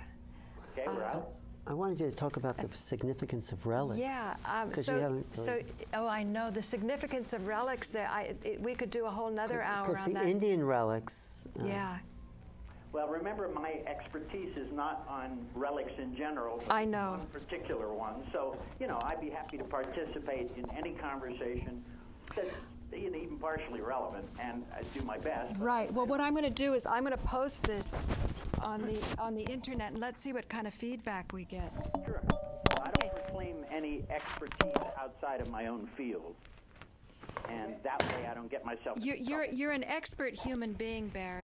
Okay, we're out. I wanted you to talk about the significance of relics. Yeah. I know the significance of relics. We could do a whole nother hour on that. Because the Indian relics. Yeah. Well, remember, my expertise is not on relics in general. I know. One particular one. So, you know, I'd be happy to participate in any conversation that's even partially relevant, and I do my best. Right. Well, what I'm going to do is I'm going to post this on the internet, and let's see what kind of feedback we get. Sure. Well, I don't proclaim any expertise outside of my own field, and that way I don't get myself. You're an expert human being, Barrie.